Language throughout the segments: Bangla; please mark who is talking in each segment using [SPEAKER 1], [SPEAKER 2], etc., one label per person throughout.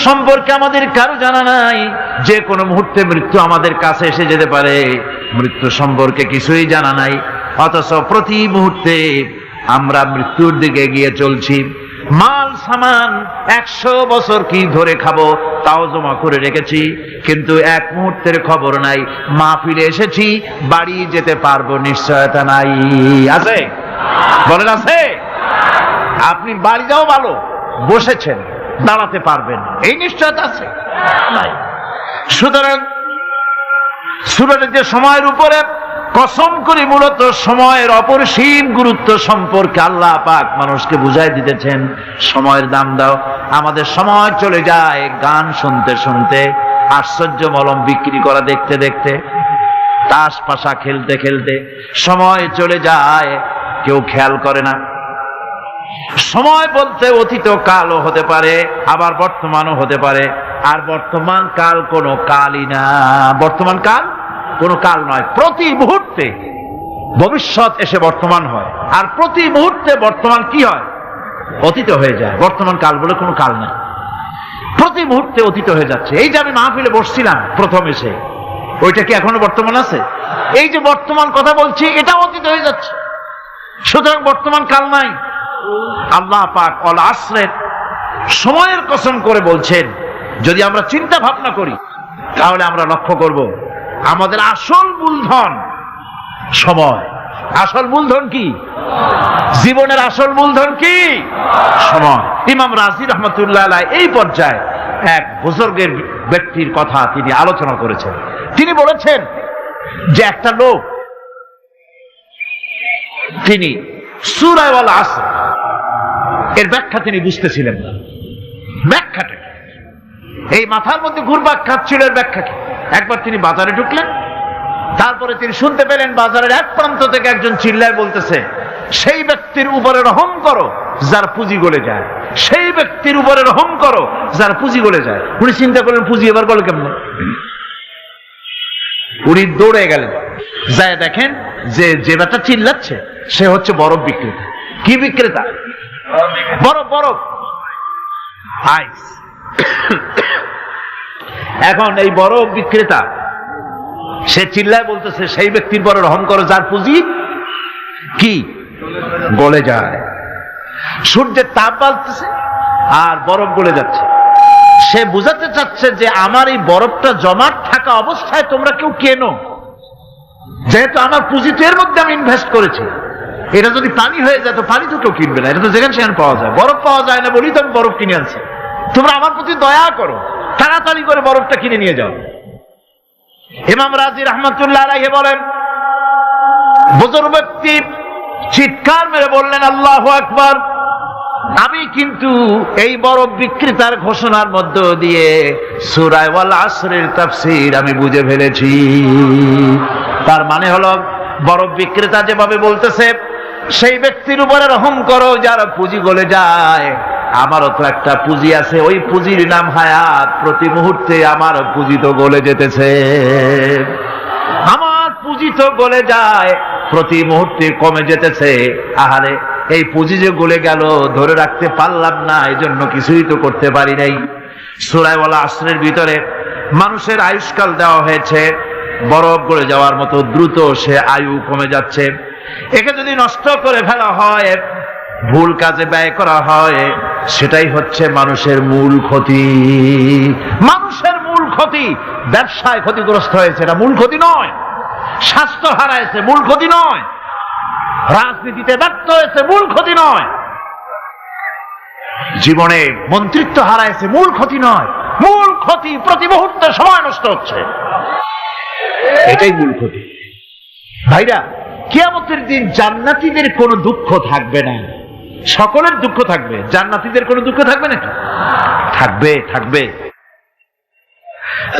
[SPEAKER 1] সম্পর্কে আমাদের কারো জানা নাই। যে কোনো মুহূর্তে মৃত্যু আমাদের কাছে এসে যেতে পারে, মৃত্যু সম্পর্কে কিছুই জানা নাই। অথচ প্রতি মুহূর্তে আমরা মৃত্যুর দিকে এগিয়ে চলছি। মাল সামান 100 বছর কি ধরে খাবো তাও জমা করে রেখেছি, কিন্তু এক মুহূর্তের খবর নাই। মাহফিলে এসেছি, বাড়ি যেতে পারবো নিশ্চয়তা নাই। আছে? বলেন আছে? আপনি বাড়ি যাও ভালো, বসেছেন, দাঁড়াতে পারবেন, এই নিশ্চয়তা আছে? নাই। সুতরাং সূরাতে যে সময়ের উপরে কসম করে মূলত সময়ের অপরিসীম গুরুত্ব সম্পর্কে আল্লাহ পাক মানুষকে বুঝাই দিতেছেন। সময়ের দাম দাও। আমাদের সময় চলে যায় গান শুনতে শুনতে, আশ্চর্য মলম বিক্রি করা দেখতে দেখতে, তাস পাশা খেলতে খেলতে সময় চলে যায়, কেউ খেয়াল করে না। সময় বলতে অতীত কালও হতে পারে, আবার বর্তমানও হতে পারে। আর বর্তমান কাল কোনো কালই না। বর্তমান কাল কোনো কাল নয়। প্রতি মুহূর্তে ভবিষ্যৎ এসে বর্তমান হয়, আর প্রতি মুহূর্তে বর্তমান কি হয়? অতীত হয়ে যায়। বর্তমান কাল বলে কোনো কাল নাই। প্রতি মুহূর্তে অতীত হয়ে যাচ্ছে। এই যে আমি মাহফিলে বসছিলাম প্রথম এসে, ওইটা কি এখনো বর্তমান আছে? এই যে বর্তমান কথা বলছি, এটা অতীত হয়ে যাচ্ছে। সুতরাং বর্তমান কাল নাই। আল্লাহ পাক অল আসরের সময়ের কসম করে বলছেন। যদি আমরা চিন্তা ভাবনা করি তাহলে আমরা লক্ষ্য করব আমাদের আসল মূলধন সময়। আসল মূলধন কি? জীবনের আসল মূলধন কি? সময়। ইমাম রাজি রহমতুল্লাহ আলাইহি এই পর্যায়ে এক বুজুর্গের ব্যক্তির কথা তিনি আলোচনা করেছেন। তিনি বলেছেন যে একটা লোক, তিনি সূরা আল আসর এর ব্যাখ্যা তিনি বুঝতেছিলেন না। ব্যাখ্যাটা এই মাথার মধ্যে ঘুরপাক খাচ্ছিল, এর ব্যাখ্যা কি? একবার তিনি বাজারে ঢুকলেন, তারপরে তিনি শুনতে পেলেন বাজারের এক প্রান্ত থেকে একজন চিল্লায় বলতেছে, সেই ব্যক্তির উপরে রহম করো যার পুঁজি গলে যায়, সেই ব্যক্তির উপরে রহম করো যার পুঁজি গলে যায়। উনি চিন্তা করলেন পুঁজি এবার গলে কেমন? উনি দৌড়ে গেলেন, যায় দেখেন যে যে ব্যাটা চিল্লাচ্ছে সে হচ্ছে বরফ বিক্রেতা। কি বিক্রেতা? বরফ। বরফ, আইস। এখন এই বরফ বিক্রেতা সে চিল্লায় বলতেছে, সেই ব্যক্তির পরে রহম করো যার পুঁজি কি গলে যায়। সূর্যের তাপ বাড়তেছে আর বরফ গলে যাচ্ছে। সে বুঝাতে চাচ্ছে যে আমার এই বরফটা জমাট থাকা অবস্থায় তোমরা কেউ কেনো, যেহেতু আমার পুঁজি তো এর মধ্যে আমি ইনভেস্ট করেছি। এটা যদি পানি হয়ে যায় তো পানি তো কেউ কিনবে না, এটা তো যেখানে সেখানে পাওয়া যায়। বরফ পাওয়া যায় না বলি তো আমি বরফ কিনে আনছি। তোমরা আমার প্রতি দয়া করো, তাড়াতাড়ি করে বরফটা কিনে নিয়ে যাও। ইমাম রাজি রহমতুল্লাহ আলাইহি বলেন, বুজুর্গ ব্যক্তি চিৎকার মেরে বললেন, আল্লাহু আকবার, আমি কিন্তু এই বরফ বিক্রেতার ঘোষণার মধ্য দিয়ে সূরা আল আসরের তাফসীর আমি বুঝে ফেলেছি। তার মানে হলো বরফ বিক্রেতা যেভাবে বলতেছে সেই ব্যক্তির উপরে রহম করো যার পুঁজি গলে যায়, আমারও তো একটা পুঁজি আছে, ওই পুঁজির নাম হায়াত। প্রতি মুহূর্তে আমার পুঁজি তো গলে যেতেছে, আমার পুঁজি তো গলে যায়, প্রতি মুহূর্তে কমে যেতেছে। আহারে, এই পুঁজি যে গলে গেল ধরে রাখতে পারলাম না, এজন্য কিছুই তো করতে পারি নাই। সূরা আল আসরের ভিতরে মানুষের আয়ুষ্কাল দেওয়া হয়েছে বরফ গলে যাওয়ার মতো দ্রুত, সে আয়ু কমে যাচ্ছে। একে যদি নষ্ট করে ফেলা হয়, ভুল কাজে ব্যয় করা হয়, সেটাই হচ্ছে মানুষের মূল ক্ষতি। মানুষের মূল ক্ষতি। ব্যবসায় ক্ষতিগ্রস্ত হয়েছে, এটা মূল ক্ষতি নয়। স্বাস্থ্য হারাইছে, মূল ক্ষতি নয়। রাজনীতিতে ব্যর্থ হয়েছে, মূল ক্ষতি নয়। জীবনে মন্ত্রিত্ব হারাইছে, মূল ক্ষতি নয়। মূল ক্ষতি প্রতি মুহূর্তে সময় নষ্ট হচ্ছে, এটাই মূল ক্ষতি। ভাইরা, কিয়ামতের দিন জান্নাতীদের কোনো দুঃখ থাকবে না, সকলের দুঃখ থাকবে। জান্নাতীদের কোনো দুঃখ থাকবে নাকি? থাকবে, থাকবে।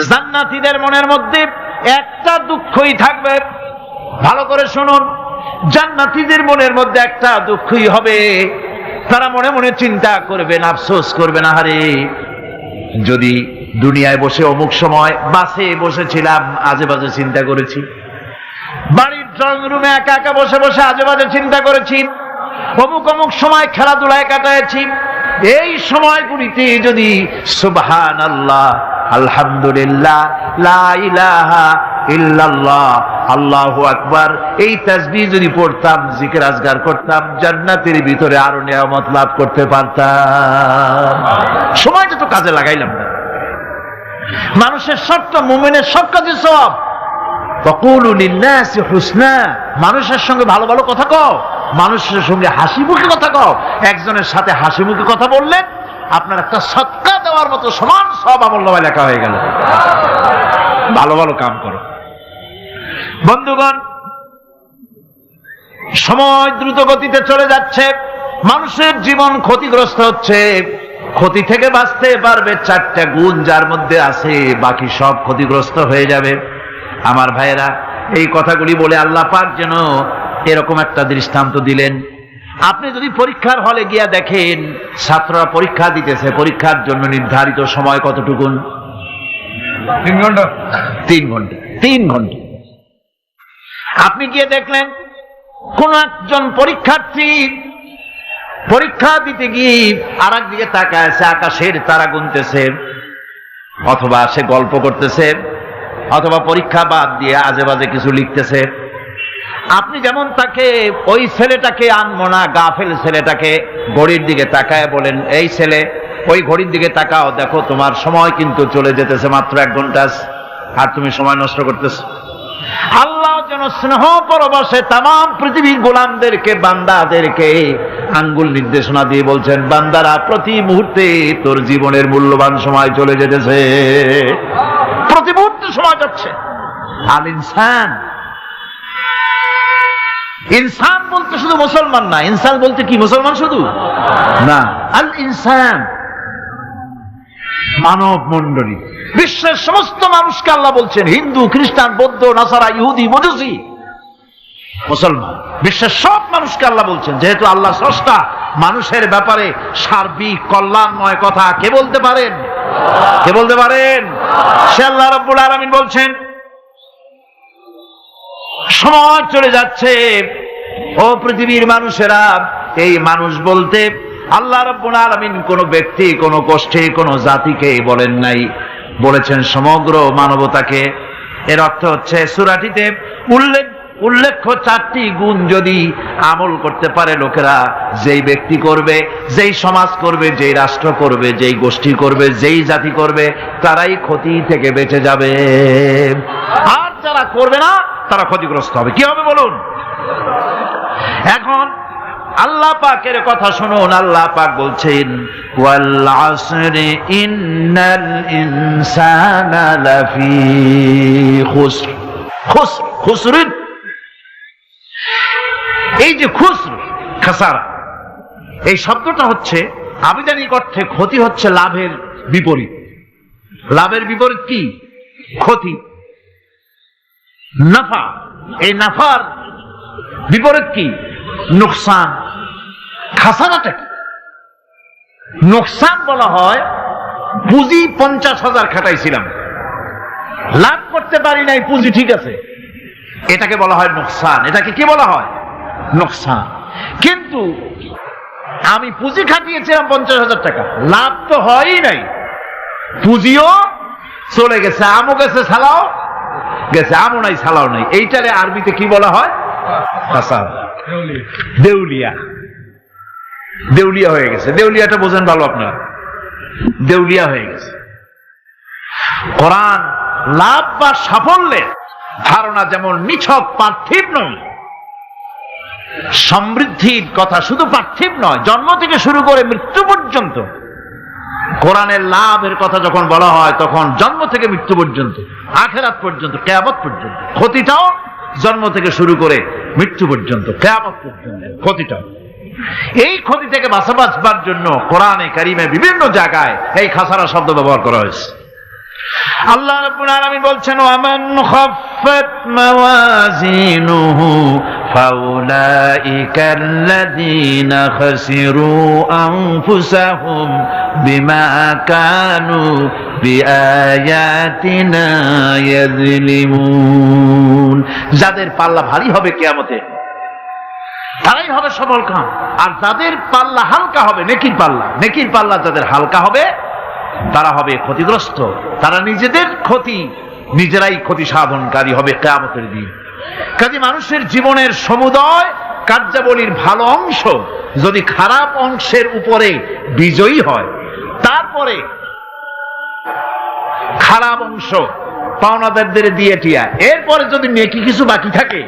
[SPEAKER 1] জান্নাতীদের মনের মধ্যে একটা দুঃখই থাকবে। ভালো করে শুনুন, জান্নাতীদের মনের মধ্যে একটা দুঃখই হবে। তারা মনে মনে চিন্তা করবেন, আফসোস করবেন, আহারে যদি দুনিয়ায় বসে অমুক সময় বাসে বসেছিলাম, আজে বাজে চিন্তা করেছি, বাড়ির ড্রয়িং রুমে একা একা বসে বসে আজে বাজে চিন্তা করেছি, অমুক অমুক সময় খেলাধুলায় কাটাইছি, এই সময়গুলিতে যদি সুবহানাল্লাহ, আলহামদুলিল্লাহ, লা ইলাহা ইল্লাল্লাহ, আল্লাহু আকবার এই তাসবিহ যদি পড়তাম, জিকির আজগার করতাম, জান্নাতের ভিতরে আরো নিয়ামত লাভ করতে পারতাম। সময়টা তো কাজে লাগাইলাম না। মানুষের সবটা, মুমিনের সব কাজে সব। ওয়াকুলু লিন্নাসি হুসনা, মানুষের সঙ্গে ভালো ভালো কথা কও, মানুষের সঙ্গে হাসি মুখে কথা কও। একজনের সাথে হাসি মুখে কথা বললেন, আপনার একটা সদকা দেওয়ার মতো সমান সব আমলনামায় লেখা হয়ে গেল। ভালো ভালো কাম করো। বন্ধুগণ, সময় দ্রুত গতিতে চলে যাচ্ছে, মানুষের জীবন ক্ষতিগ্রস্ত হচ্ছে। ক্ষতি থেকে বাঁচতে পারবে 4টা গুণ যার মধ্যে আছে, বাকি সব ক্ষতিগ্রস্ত হয়ে যাবে। আমার ভাইয়েরা, এই কথাগুলি বলে আল্লাহ পাক যেন এরকম একটা দৃষ্টান্ত দিলেন। আপনি যদি পরীক্ষার হলে গিয়া দেখেন ছাত্ররা পরীক্ষা দিতেছে, পরীক্ষার জন্য নির্ধারিত সময় কতটুকু?
[SPEAKER 2] 3 ঘন্টা।
[SPEAKER 1] 3 ঘন্টা। 3 ঘন্টা। আপনি গিয়ে দেখলেন কোন একজন পরীক্ষার্থী পরীক্ষা দিতে গিয়ে আর একদিকে তাকায় আছে, আকাশের তারা গুনতেছে, অথবা সে গল্প করতেছে, অথবা পরীক্ষা বাদ দিয়ে আজে বাজে কিছু লিখতেছে। আপনি যেমন তাকে, ওই ছেলেটাকে আনবো না, গাফেল ছেলেটাকে ঘড়ির দিকে তাকায় বলেন, এই ছেলে ওই ঘড়ির দিকে তাকাও, দেখো তোমার সময় কিন্তু চলে যেতেছে, মাত্র 1 ঘন্টা, আর তুমি সময় নষ্ট করতেছো। আল্লাহ যেন স্নেহ পরবশে তামাম পৃথিবীর গোলামদেরকে, বান্দাদেরকে আঙ্গুল নির্দেশনা দিয়ে বলছেন, বান্দারা প্রতি মুহূর্তে তোর জীবনের মূল্যবান সময় চলে যেতেছে, প্রতি মুহূর্তে সময় যাচ্ছে। আল ইনসান, ইনসান বলতে শুধু মুসলমান না, ইনসান বলতে কি মুসলমান শুধু না, আল ইনসান মানব মণ্ডলী, বিশ্বের সমস্ত মানুষকে আল্লাহ বলছেন, হিন্দু, খ্রিস্টান, বৌদ্ধ, নাসারা, ইহুদি, মজুসি, মুসলমান, বিশ্বের সব মানুষকে আল্লাহ বলছেন। যেহেতু আল্লাহ স্রষ্টা, মানুষের ব্যাপারে সার্বিক কল্যাণময় কথা কে বলতে পারেন? কে বলতে পারেন? সে আল্লাহ রাব্বুল আলামিন বলছেন, সময় চলে যাচ্ছে ও পৃথিবীর মানুষেরা। এই মানুষ বলতে আল্লাহ রাব্বুল আলামিন কোন ব্যক্তি, কোন গোষ্ঠী, কোন জাতিকে বলেন নাই, বলেছেন সমগ্র মানবতাকে। এর অর্থ হচ্ছে সূরাটিতে উল্লেখ্য 4টি গুণ যদি আমল করতে পারে লোকেরা, যেই ব্যক্তি করবে, যেই সমাজ করবে, যেই রাষ্ট্র করবে, যেই গোষ্ঠী করবে, যেই জাতি করবে, তারাই ক্ষতি থেকে বেঁচে যাবে। আর যারা করবে না তারা ক্ষতিগ্রস্ত হবে। কি হবে বলুন? এখন আল্লাহ পাকের কথা শুনুন। আল্লাহ পাক বলছেন, ওয়াল আসরি ইন্নাল ইনসানা লাফি খুসর। খুসর, খুসরিন, এই যে খুসর, খাসারা, এই শব্দটা হচ্ছে আবিধানিক অর্থে ক্ষতি হচ্ছে লাভের বিপরীত। লাভের বিপরীত কি? ক্ষতি। নাফা, এই নাফার বিপরীত কি? নোকসান। খাসারাটা কি? নোকসান বলা হয় পুঁজি 50,000 খাটাইছিলাম, লাভ করতে পারি নাই, পুঁজি ঠিক আছে, এটাকে বলা হয় নোকসান। এটাকে কি বলা হয়? নোকসান। কিন্তু আমি পুঁজি খাটিয়েছিলাম 50,000 টাকা, লাভ তো হয়ই নাই, পুঁজিও চলে গেছে, আমও গেছে, ছালাও গেছে, আমও নাই, ছালাও নাই। এইটারে আরবিতে কি বলা হয়? খাসার, দেউলিয়া। দেউলিয়া হয়ে গেছে। দেউলিয়াটা বোঝেন ভালো আপনারা, দেউলিয়া হয়ে গেছে। কোরআন লাভ বা সাফল্যের ধারণা যেমন নিছক পার্থিব নয়, সমৃদ্ধির কথা শুধু পার্থিব নয়, জন্ম থেকে শুরু করে মৃত্যু পর্যন্ত। কোরআনের লাভের কথা যখন বলা হয় তখন জন্ম থেকে মৃত্যু পর্যন্ত, আখিরাত পর্যন্ত, কিয়ামত পর্যন্ত। ক্ষতিটাও জন্ম থেকে শুরু করে মৃত্যু পর্যন্ত, কিয়ামত পর্যন্ত ক্ষতিটাও। এই ক্ষতি থেকে বাঁচবার জন্য কোরআনে কারিমে বিভিন্ন জায়গায় এই খাসারা শব্দ ব্যবহার করা হয়েছে। আল্লাহ রাব্বুল আলামিন বলছেন, ওয়ামান খাফফাত মাওয়াজিনুহু ফাউলাইকাল্লাযীনা খাসিরু আনফুসাহুম বিমা কানু বিআয়াতিনা ইয়াযলিমুন। যাদের পাল্লা ভারী হবে কিয়ামতে, তারাই হবে সফল কাম। আর যাদের পাল্লা হালকা হবে, নেকির পাল্লা যাদের হালকা হবে, তারা হবে ক্ষতিগ্রস্ত। তারা নিজেদের নিজেরাই ক্ষতি সাধনকারী হবে কিয়ামতের দিন। কাজে মানুষের জীবনের সমুদয় কার্যাবলীর ভালো অংশ যদি খারাপ অংশের উপরে বিজয়ী হয়, তারপরে খারাপ অংশ পাওনাদারদের দিয়ে টিয়া, এরপরে যদি নেকি কিছু বাকি থাকে,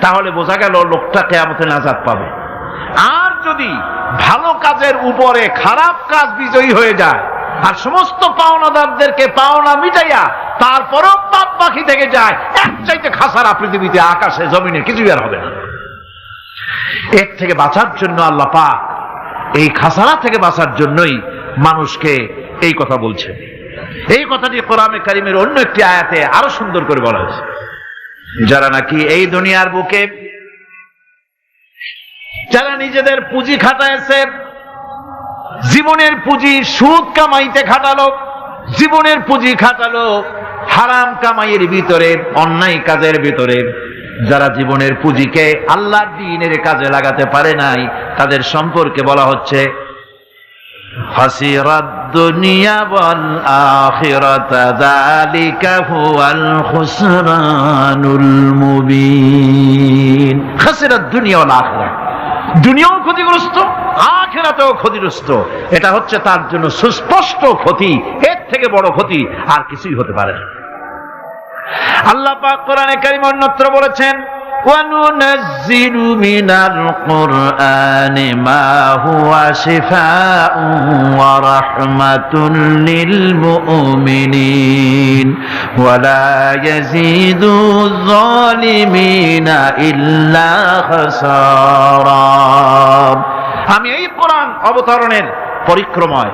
[SPEAKER 1] তাহলে বোঝা গেল লোকটা কিয়ামতে নাজাত পাবে। আর যদি ভালো কাজের উপরে খারাপ কাজ বিজয়ী হয়ে যায় আর সমস্ত পাওনাদারদেরকে পাওনা মিটাইয়া তারপরও পাপ বাকি থেকে যায়, এক চাইতে খাসারা পৃথিবীতে, আকাশে জমিনে কিছুই আর হবে না। এর থেকে বাঁচার জন্য আল্লাহ পাক, এই খাসারা থেকে বাঁচার জন্যই মানুষকে এই কথা বলছে। এই কথাটি কোরআনে কারিমের অন্য একটি আয়াতে আরো সুন্দর করে বলা হয়েছে, যারা নাকি এই দুনিয়ার বুকে যারা নিজেদের পুঁজি খাটাইছে, জীবনের পুঁজি সুদ কামাইতে খাটালো, জীবনের পুঁজি খাটালো হারাম কামাইয়ের ভিতরে, অন্যায় কাজের ভিতরে, যারা জীবনের পুঁজিকে আল্লাহর দ্বীনের কাজে লাগাতে পারে নাই, তাদের সম্পর্কে বলা হচ্ছে খাসিরাদ দুনিয়া ওয়াল আখিরাতা যালিকা হুয়াল খুসরানুল মুবিন। খাসিরাদ দুনিয়া ওয়াল আখিরা, দুনিয়াও ক্ষতিগ্রস্ত, আখিরাতেও ক্ষতিগ্রস্ত। এটা হচ্ছে তার জন্য সুস্পষ্ট ক্ষতি, এর থেকে বড় ক্ষতি আর কিছুই হতে পারে না। আল্লাহ পাক কোরআনে কারীমে অন্যত্র বলেছেন, وَنُنَزِّلُ مِنَ الْقُرْآنِ مَا هُوَ شِفَاءٌ وَرَحْمَةٌ لِّلْمُؤْمِنِينَ وَلَا يَزِيدُ الظَّالِمِينَ إِلَّا خَسَارًا। আমি এই কোরআন অবতরণের পরিক্রমায়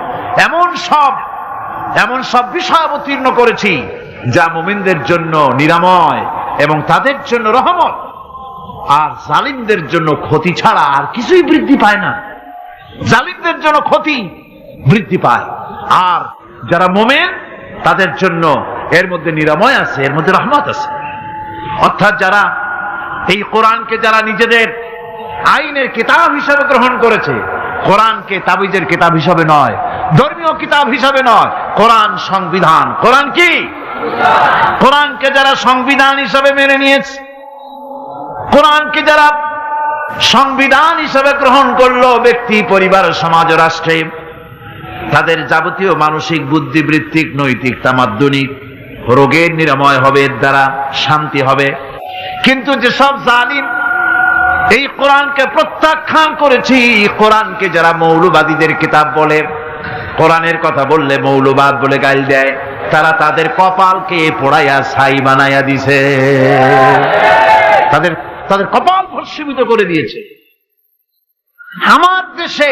[SPEAKER 1] এমন সব বিষয় অবতীর্ণ করেছি যা মুমিনদের জন্য নিরাময় এবং তাদের জন্য রহমত, আর জালিমদের জন্য ক্ষতি ছাড়া আর কিছুই বৃদ্ধি পায় না। জালিমদের জন্য ক্ষতি বৃদ্ধি পায়, আর যারা মুমিন তাদের জন্য এর মধ্যে নিরাময় আছে, এর মধ্যে রহমত আছে। অর্থাৎ যারা এই কোরআনকে যারা নিজেদের আইনের কিতাব হিসাবে গ্রহণ করেছে, কোরআনকে তাবিজের কিতাব হিসাবে নয়, ধর্মীয় কিতাব হিসাবে নয়, কোরআন সংবিধান। কোরআন কি? কোরআনকে যারা সংবিধান হিসাবে মেনে নিয়েছে, কোরআনকে যারা সংবিধান হিসাবে গ্রহণ করলো, ব্যক্তি, পরিবার, সমাজ, রাষ্ট্রে, তাদের যাবতীয় মানসিক, বুদ্ধিবৃত্তিক, নৈতিক, তামাদ্দুনিক রোগের নিরাময় হবে, এর দ্বারা শান্তি হবে। কিন্তু যেসব জালিম এই কোরআনকে প্রত্যাখ্যান করেছি, কোরআনকে যারা মৌলবাদীদের কিতাব বলে, কোরআনের কথা বললে মৌলবাদ বলে গাল দেয়, তারা তাদের কপালকে পোড়াইয়া ছাই বানাইয়া দিছে, তাদের কপাল ভস্মীভূত করে দিয়েছে। আমার দেশে,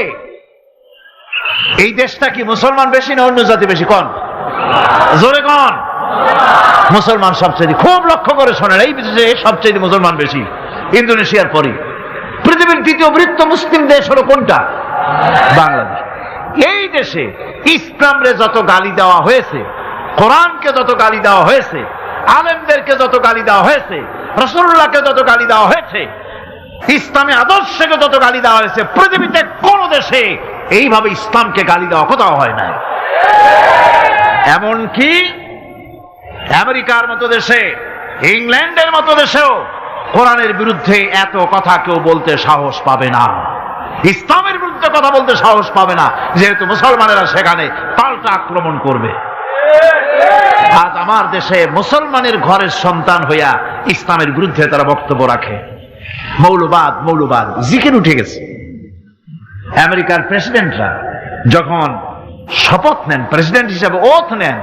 [SPEAKER 1] এই দেশটা কি মুসলমান বেশি না অন্য জাতি বেশি? কোন? জোরে কোন? মুসলমান সবচেয়ে। খুব লক্ষ্য করে শোনেন, এই দেশে সবচেয়ে মুসলমান বেশি, ইন্দোনেশিয়ার পরে। পৃথিবীর দ্বিতীয় বৃহত্তম মুসলিম দেশ হলো কোনটা? বাংলাদেশ। এই দেশে ইসলামরে যত গালি দেওয়া হয়েছে, কোরআনকে যত গালি দেওয়া হয়েছে, আলেমদেরকে যত গালি দেওয়া হয়েছে, রাসূলুল্লাহকে যত গালি দেওয়া হয়েছে, ইসলামী আদর্শকে যত গালি দেওয়া হয়েছে, পৃথিবীতে কোন দেশে এইভাবে ইসলামকে গালি দেওয়া কোথাও হয় না। এমনকি আমেরিকার মতো দেশে, ইংল্যান্ডের মতো দেশেও কোরআনের বিরুদ্ধে এত কথা কেউ বলতে সাহস পাবে না, ইসলামের বিরুদ্ধে কথা বলতে সাহস পাবে না, যেহেতু মুসলমানেরা সেখানে পাল্টা আক্রমণ করবে। আজ আমার দেশে মুসলমানের ঘরের সন্তান হইয়া ইসলামের বিরুদ্ধে তারা বক্তব্য রাখে। মৌলবাদ জিকির উঠে গেছে। আমেরিকার প্রেসিডেন্টরা যখন শপথ নেন, প্রেসিডেন্ট হিসাবে ওথ নেন,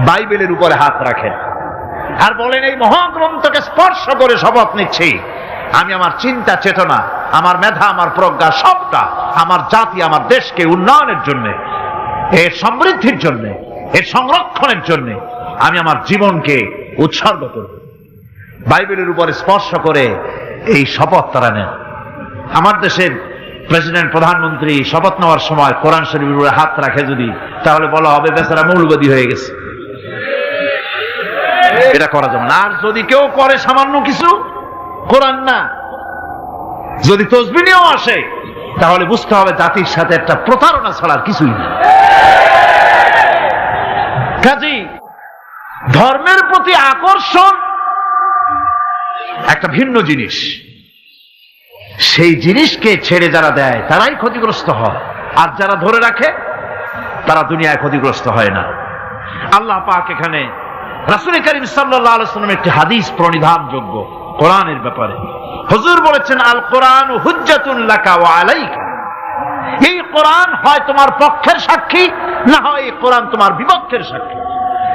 [SPEAKER 1] বাইবেলের উপরে হাত রাখেন আর বলেন, এই মহাগ্রন্থকে স্পর্শ করে শপথ নিচ্ছি, আমি আমার চিন্তা চেতনা, আমার মেধা, আমার প্রজ্ঞা সবটা আমার জাতি, আমার দেশকে উন্নয়নের জন্য, এর সমৃদ্ধির জন্য, এর সংরক্ষণের জন্য আমি আমার জীবনকে উৎসর্গ করব। বাইবেলের উপরে স্পর্শ করে এই শপথ তারা নেন। আমার দেশের প্রেসিডেন্ট, প্রধানমন্ত্রী শপথ নেওয়ার সময় কোরআন শরীফের উপরে হাত রাখে যদি, তাহলে বলা হবে বেচারা মৌলবাদী হয়ে গেছে। এটা করা যাবে না। আর যদি কেউ করে সামান্য কিছু, কোরআন না, যদি তসবিহ নিয়েও আসে তাহলে বুঝতে হবে জাতির সাথে একটা প্রতারণা ছাড়া আর কিছুই না। কাজী ধর্মের প্রতি আকর্ষণ একটা ভিন্ন জিনিস, সেই জিনিসকে ছেড়ে যারা দেয় তারাই ক্ষতিগ্রস্ত হয়, আর যারা ধরে রাখে তারা দুনিয়ায় ক্ষতিগ্রস্ত হয় না। আল্লাহ পাক এখানে রাসূল করিম সাল্লাল্লাহু আলাইহি ওয়াসাল্লামের একটি হাদিস প্রণিধানযোগ্য কোরআনের ব্যাপারে। হুজুর বলেছেন, আল কোরআন হুজ্জাতুন লাকা ওয়া আলাইকা। এই কোরআন হয় তোমার পক্ষের সাক্ষী, না হয় এই কোরআন তোমার বিপক্ষের সাক্ষী।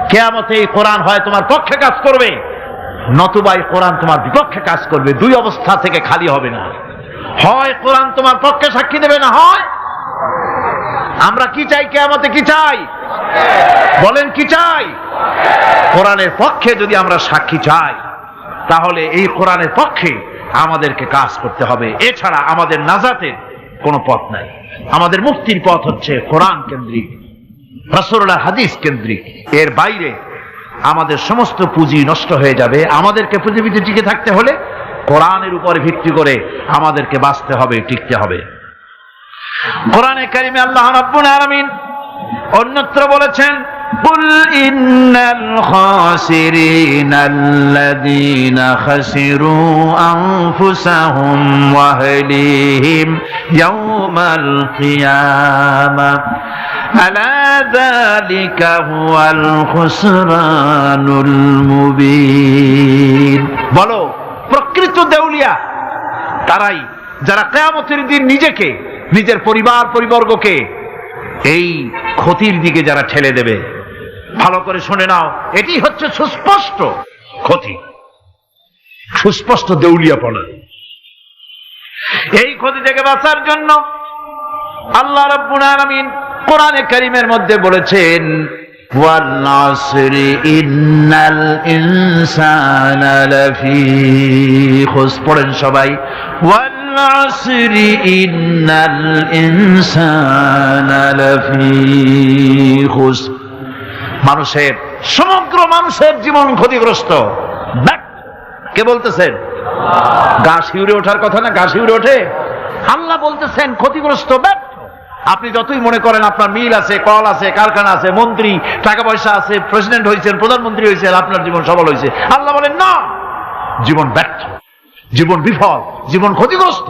[SPEAKER 1] কিয়ামতে এই কোরআন হয় তোমার পক্ষে কাজ করবে, নতুবা এই কোরআন তোমার বিপক্ষে কাজ করবে। দুই অবস্থা থেকে খালি হবে না, হয় কোরআন তোমার পক্ষে সাক্ষী দেবে, না হয় আমরা কি চাই? কিয়ামতে কি চাই? বলেন কি চাই? কোরআনের পক্ষে যদি আমরা সাক্ষী চাই তাহলে এই কোরআনের পক্ষে আমাদেরকে কাজ করতে হবে। এছাড়া আমাদের নাজাতের কোনো পথ নাই। আমাদের মুক্তির পথ হচ্ছে কোরআন কেন্দ্রিক, রাসূলুল্লাহর হাদিস কেন্দ্রিক। এর বাইরে আমাদের সমস্ত পুঁজি নষ্ট হয়ে যাবে। আমাদেরকে পৃথিবীতে টিকে থাকতে হলে কোরআনের উপরে ভিত্তি করে আমাদেরকে বাঁচতে হবে, টিকতে হবে। কোরআনে কারিমে আল্লাহ রাব্বুল আলামিন অন্যত্র বলেছেন, কুল ইন্নাল খাসিরিনাল্লাযীনা খাসিরু আনফুসাহুম ওয়া আহলিহিম ইয়াওমাল কিয়ামাহ আলা যালিকা হুয়াল খুসরানুল মুবিন। বলো, প্রকৃত দেউলিয়া তারাই যারা কিয়ামতের দিন নিজেকে, নিজের পরিবার পরিবর্গকে এই ক্ষতির দিকে যারা ঠেলে দেবে। ভালো করে শুনে নাও, এটি হচ্ছে সুস্পষ্ট ক্ষতি, সুস্পষ্ট দেউলিয়াপনা। এই ক্ষতি থেকে বাঁচার জন্য আল্লাহ রাব্বুল আলামিন কোরআনে কারীমের মধ্যে বলেছেন, ওয়াল আসরি ইন্নাল ইনসানা লাফি খুসর। পড়েন সবাই, ওয়াল আসরি ইন্নাল ইনসানা লাফি খুসর। মানুষের, সমগ্র মানুষের জীবন ক্ষতিগ্রস্ত। কে বলতেছেন? গা শিউরে ওঠার কথা না? গা শিউরে ওঠে? আল্লাহ বলতেছেন ক্ষতিগ্রস্ত, ব্যর্থ। আপনি যতই মনে করেন আপনার মিল আছে, কল আছে, কারখানা আছে, মন্ত্রী, টাকা পয়সা আছে, প্রেসিডেন্ট হয়েছেন, প্রধানমন্ত্রী হয়েছেন, আপনার জীবন সফল হয়েছে, আল্লাহ বলেন না, জীবন ব্যর্থ, জীবন বিফল, জীবন ক্ষতিগ্রস্ত।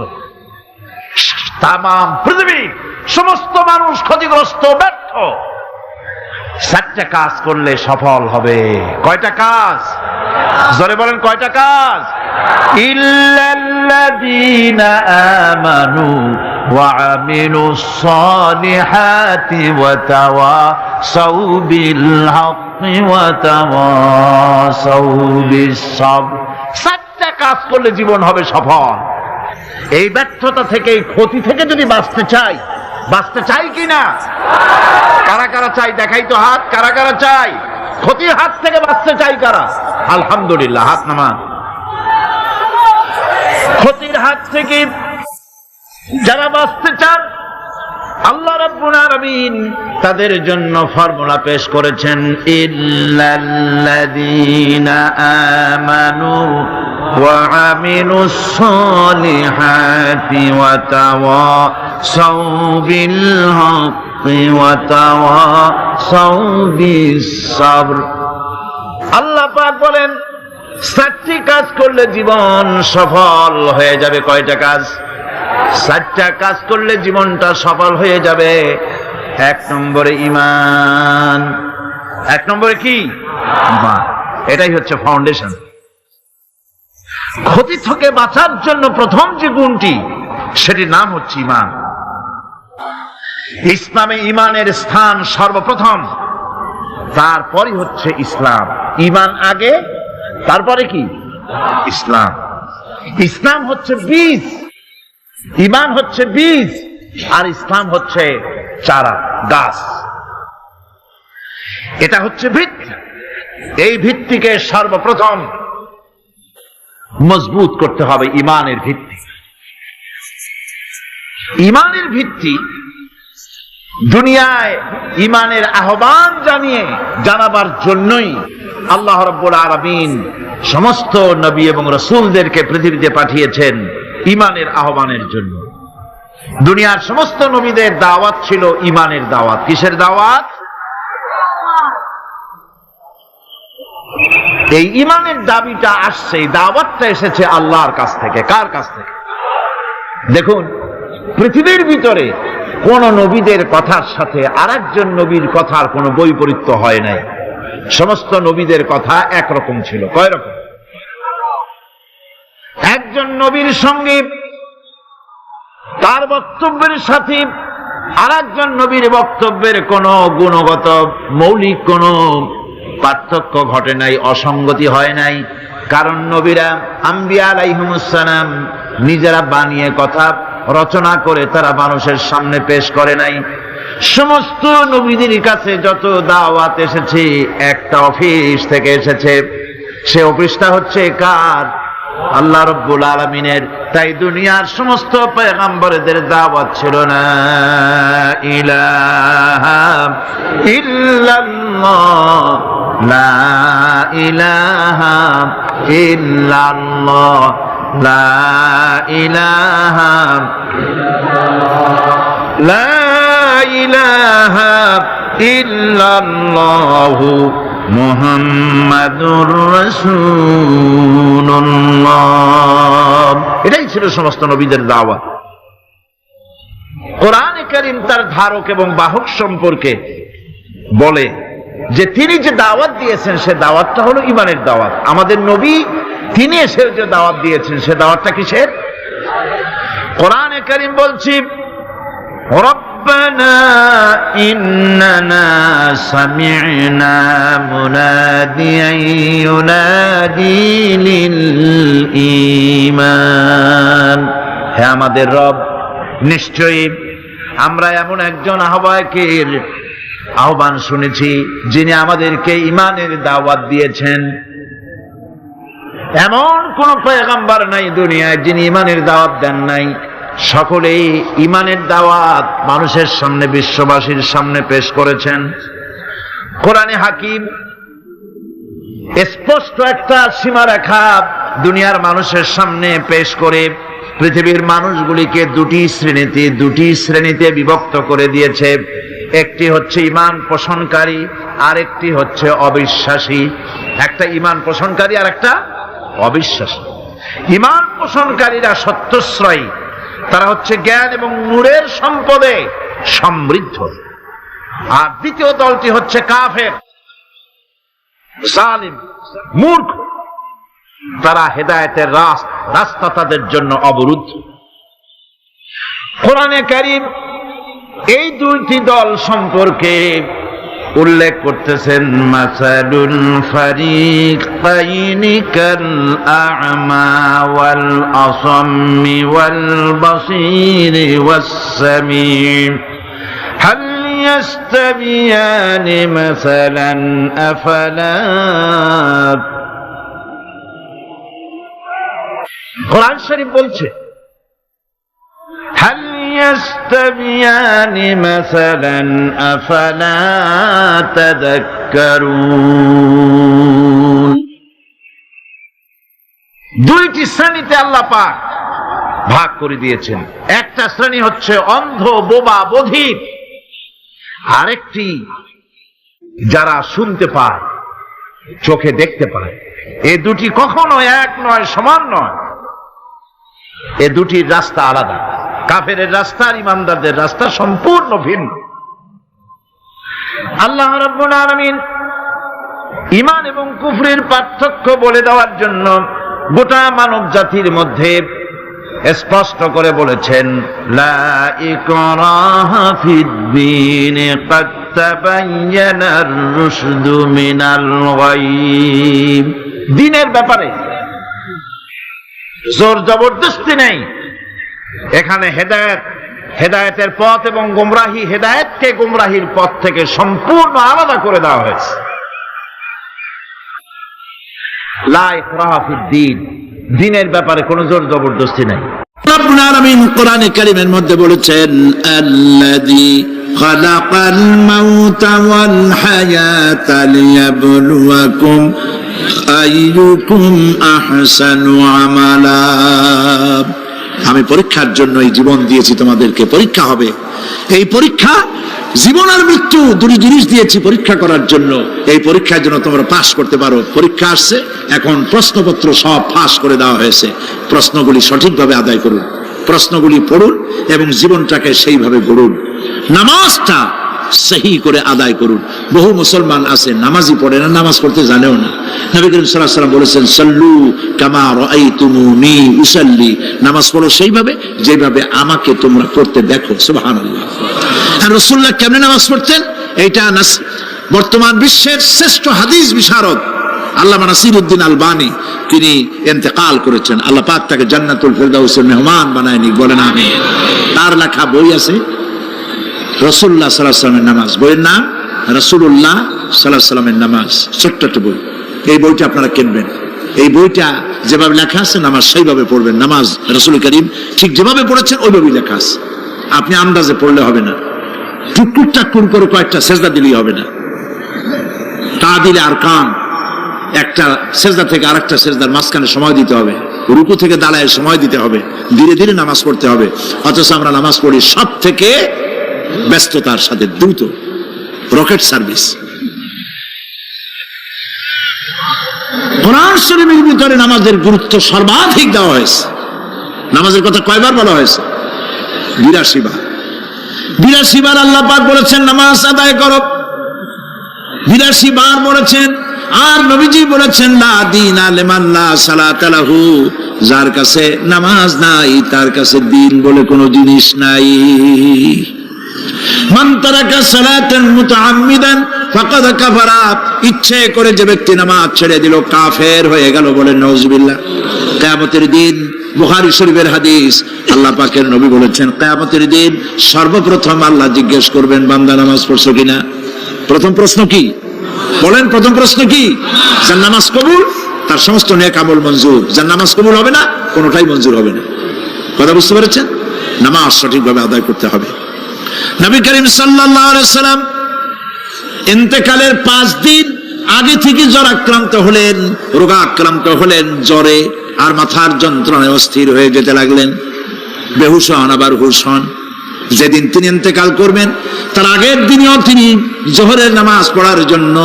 [SPEAKER 1] তামাম পৃথিবীর সমস্ত মানুষ ক্ষতিগ্রস্ত, ব্যর্থ। 4টা কাজ করলে সফল হবে। কয়টা কাজ? জোরে বলেন, কয়টা কাজ? ইল্লাল্লাযীনা আমানু ওয়া আমিলুস সালিহাতি ওয়া তাওয়াসাউ বিল হাক্কি ওয়া তাওয়াসাউ বিস সাবর। 4টা কাজ করলে জীবন হবে সফল। এই ব্যর্থতা থেকে, এই ক্ষতি থেকে যদি বাঁচতে চাই কিনা? কারা কারা চাই? দেখাই তো হাত। কারা কারা চাই? ক্ষতির হাত থেকে বাঁচতে চাই কারা? আলহামদুলিল্লাহ, হাত নামান। ক্ষতির হাত থেকে যারা বাঁচতে চান, আল্লাহ রাব্বুল আলামিন তাদের জন্য ফর্মুলা পেশ করেছেন, ইল্লাল্লাযীনা আমানু ওয়া আমিলুস সালিহাতি ওয়া তাওয়াসাউ বিল হাক্কি ওয়া তাওয়াসাউ বিস সাবর। আল্লাহ পাক বলেন 4টি কাজ করলে জীবন সফল হয়ে যাবে। কয়টা কাজ? 4টা কাজ করলে জীবনটা সফল হয়ে যাবে। 1 নম্বরে ঈমান। 1 নম্বরে কি? ঈমান। এটাই হচ্ছে ফাউন্ডেশন। ক্ষতি থেকে বাঁচার জন্য প্রথম যে গুণটি, সেটির নাম হচ্ছে ঈমান। ইসলামে ঈমানের স্থান সর্বপ্রথম, তারপরে হচ্ছে ইসলাম। ঈমান আগে, তারপরে কি? ইসলাম। ইসলাম হচ্ছে বীজ, ঈমান হচ্ছে বীজ, আর ইসলাম হচ্ছে চারা, গাছ। এটা হচ্ছে ভিত্তি। এই ভিত্তিকে সর্বপ্রথম মজবুত করতে হবে। ঈমানের ভিত্তি, ঈমানের ভিত্তি দুনিয়ায় ঈমানের আহ্বান জানাবার জন্যই আল্লাহ রাব্বুল আলামিন সমস্ত নবী এবং রাসূলদেরকে পৃথিবীতে পাঠিয়েছেন। ঈমানের আহ্বানের জন্য। দুনিয়ার সমস্ত নবীদের দাওয়াত ছিল ঈমানের দাওয়াত। কিসের দাওয়াত? এই ঈমানের দাবিটা আসছে, এই দাওয়াতটা এসেছে আল্লাহর কাছ থেকে। কার কাছ থেকে? দেখুন, পৃথিবীর ভিতরে কোন নবীদের কথার সাথে আরেকজন নবীর কথার কোনো বৈপরীত্য হয় নাই। সমস্ত নবীদের কথা একরকম ছিল। কয় রকম? একজন নবীর সঙ্গে তার বক্তব্যের সাথে আরেকজন নবীর বক্তব্যের কোনো গুণগত মৌলিক কোনো পার্থক্য ঘটে নাই, অসঙ্গতি হয় নাই। কারণ নবীরা আম্বিয়া আলাইহিমুস সালাম নিজেরা বানিয়ে কথা রচনা করে তারা মানুষের সামনে পেশ করে নাই। সমস্ত নবীদের কাছে যত দাওয়াত এসেছে একটা অফিস থেকে এসেছে। সে অফিসটা হচ্ছে কার? আল্লাহ রাব্বুল আলামিনের। তাই দুনিয়ার সমস্ত পয়গম্বরদের দাওয়াত ছিল না ইলাহা ইল্লাল্লাহ, লা ইলাহা ইল্লাল্লাহ, লা ইলাহা লা ইলাহা ইল্লাল্লাহ মুহাম্মাদুর রাসূলুল্লাহ। এটাই ছিল সমস্ত নবীদের দাওয়াত। কোরআনে কারীম তার ধারক এবং বাহক সম্পর্কে বলে যে তিনি যে দাওয়াত দিয়েছেন সে দাওয়াতটা হলো ঈমানের দাওয়াত। আমাদের নবী তিনি এসে যে দাওয়াত দিয়েছেন সে দাওয়াতটা কিসের? কোরআনে কারীম বলছি, ربنا إننا سمعنا مناديا ينادي للإيمان। হে আমাদের রব, নিশ্চয়ই আমরা এমন একজন আহ্বায়কের আহ্বান শুনেছি যিনি আমাদেরকে ঈমানের দাওয়াত দিয়েছেন। এমন কোন পয়গম্বর নাই দুনিয়ায় যিনি ঈমানের দাওয়াত দেন নাই। সকলেই ঈমানের দাওয়াত মানুষের সামনে, বিশ্ববাসীর সামনে পেশ করেছেন। কোরআনে হাকিম স্পষ্ট একটা সীমারেখা দুনিয়ার মানুষের সামনে পেশ করে পৃথিবীর মানুষগুলিকে দুটি শ্রেণীতে বিভক্ত করে দিয়েছে। একটি হচ্ছে ঈমান পোষণকারী, আর একটি হচ্ছে অবিশ্বাসী। একটা ঈমান পোষণকারী আর একটা অবিশ্বাসী। ঈমান পোষণকারীরা সত্যশ্রয়ী, তারা হচ্ছে জ্ঞান এবং নূরের সম্পদে সমৃদ্ধ। আর দ্বিতীয় দলটি হচ্ছে কাফের, জালিম, মূর্খ। তারা হেদায়েতের রাস্তা তাদের জন্য অবরুদ্ধ। কোরআনে কারীম এই দুইটি দল সম্পর্কে উল্লেখ করতেছেন, মাসালুল ফারিকাইনি কাল আ'মা ওয়াল আসাম্মি ওয়াল বাসীরি ওয়াস সামিঈ হাল ইয়াস্তাবিয়ানি মাসালান আফালা। কোরআন শরীফ বলছে, হাল ইয়াস্তাবিয়ানি মাসালান আফালা তাযাক্কারুন। দুইটি শ্রেণীতে আল্লাহ পাক ভাগ করে দিয়েছেন। একটা শ্রেণী হচ্ছে অন্ধ, বোবা, বধির। আরেকটি যারা শুনতে পায়, চোখে দেখতে পায়। এই দুটি কখনো এক নয়, সমান নয়। এ দুটির রাস্তা আলাদা। কাফেরের রাস্তা আর ইমানদারদের রাস্তা সম্পূর্ণ ভিন্ন। আল্লাহ রাব্বুল আলামিন ঈমান এবং কুফরের পার্থক্য বলে দেওয়ার জন্য গোটা মানব জাতির মধ্যে স্পষ্ট করে বলেছেন, লা ইকরাহা ফিদ-দীন ক্বাদ তাবায়্যানার রুশদু মিনাল গায়্। দ্বীনের ব্যাপারে জোর জবরদস্তি নেই। এখানে হেদায়েতের পথ এবং গোমরাহি, হেদায়েতকে গোমরাহির পথ থেকে সম্পূর্ণ আলাদা করে দেওয়া হয়েছে। লা ইকরাহা ফিদ-দীন, দ্বীনের ব্যাপারে কোনো জোর জবরদস্তি নেই। রব্বুল আলামিন কোরআনে কারীমের মধ্যে বলেছেন, আল্লাযী খালাকাল মাউতা ওয়াল হায়াতা লিয়াবলুয়াকুম আইয়ুকুম আহসানু আমালা।
[SPEAKER 3] আমি পরীক্ষার জন্য এই জীবন দিয়েছি, তোমাদেরকে পরীক্ষা হবে। এই পরীক্ষা জীবন আর মৃত্যু দুটি জিনিস দিয়েছি পরীক্ষা করার জন্য। এই পরীক্ষার জন্য তোমরা পাস করতে পারো। পরীক্ষা আসছে, এখন প্রশ্নপত্র সব ফাঁস করে দেওয়া হয়েছে। প্রশ্নগুলি সঠিকভাবে আদায় করুন, প্রশ্নগুলি পড়ুন এবং জীবনটাকে সেইভাবে গড়ুন। নামাজটা সহি করে আদায় করুন। বহু মুসলমান আছে নামাজই পড়ে না, নামাজ পড়তে জানেও না। নবী করিম সাল্লাল্লাহু আলাইহি ওয়াসাল্লাম বলেছেন, সাল্লু কামা রাআইতুমুনি উসাল্লি, নামাজ পড়ো সেইভাবে যেভাবে আমাকে তোমরা পড়তে দেখো। সুবহানাল্লাহ। আর রাসূলুল্লাহ কেমনে নামাজ পড়তেন? এইটা বর্তমান বিশ্বের শ্রেষ্ঠ হাদিস বিশারদ আল্লামা নাসিরউদ্দিন আলবানী তিনি ইন্তেকাল করেছেন। আল্লাহ পাক তাকে জান্নাতুল ফেরদাউসের মেহমান বানায় নিক, বলেন আমিন। তার লেখা বই আছে রাসূলুল্লাহ সাল্লাল্লাহু আলাইহি ওয়াসাল্লামের নামাজ, বইয়ের নাম রাসূলুল্লাহ সাল্লাল্লাহু আলাইহি ওয়াসাল্লামের নামাজ। ছোট্ট একটা বই। এই বইটা আপনারা কিনবেন। এই বইটা যেভাবে লেখা আছে নামাজ সেইভাবে পড়বেন। নামাজ রাসূল করিম ঠিক যেভাবে পড়েছেন ওইভাবেই লেখা আছে। আপনি আন্দাজে পড়লে হবে না, টুকটুক টাকুর করে কয়েকটা সেজদা দিলেই হবে না। তা দিলে আর কান একটা সেজদা থেকে আরেকটা সেজদার মাঝখানে সময় দিতে হবে, রুকু থেকে দাঁড়ায় সময় দিতে হবে, ধীরে ধীরে নামাজ পড়তে হবে। অথচ আমরা নামাজ পড়ি সব থেকে ব্যস্ততার সাথে, দ্রুত, রকেট সার্ভিস। কোরআন শরীফের ভিতরে নামাজের গুরুত্ব সর্বাধিক দেওয়া হয়েছে। নামাজের কথা কয়বার বলা হয়েছে? 82 বার। 82 বার আল্লাহ পাক বলেছেন নামাজ আদায় করো, 82 বার বলেছেন। আর নবীজি বলেছেন লা দীনা লিমান লা সালাতা লাহু, যার কাছে নামাজ নাই তার কাছে দ্বীন বলে কোনো জিনিস নাই। মান তারাকা সালাতান মুতাআম্মিদান ফাকাদ কাফারা, ইচ্ছে করে যে ব্যক্তি নামাজ ছেড়ে দিল কাফের হয়ে গেল, বলেন নাউজুবিল্লাহ। কিয়ামতের দিন, বুখারী শরীফের হাদিস, আল্লাহ পাকের নবী বলেছেন কিয়ামতের দিন সর্বপ্রথম আল্লাহ জিজ্ঞেস করবেন বান্দা নামাজ পড়ছো কিনা। প্রথম প্রশ্ন কি বলেন? প্রথম প্রশ্ন কি? যার নামাজ কবুল তার সমস্ত নেক আমল মঞ্জুর, যার নামাজ কবুল হবে না কোনোটাই মঞ্জুর হবে না। কথা বুঝতে পেরেছেন? নামাজ সঠিকভাবে আদায় করতে হবে। নবী করিম সাল্লাল্লাহু আলাইহি ওয়াসাল্লাম ইন্তেকালের 5 দিন আগে থেকে জ্বরাক্রান্ত হলেন, রোগাক্রান্ত হলেন, জ্বরে আর মাথার যন্ত্রণায় অস্থির হয়ে যেতে লাগলেন, বেহুশ হন আবার হুশ হন। যেদিন তিনি ইন্তেকাল করবেন তার আগের দিনেও তিনি জোহরের নামাজ পড়ার জন্য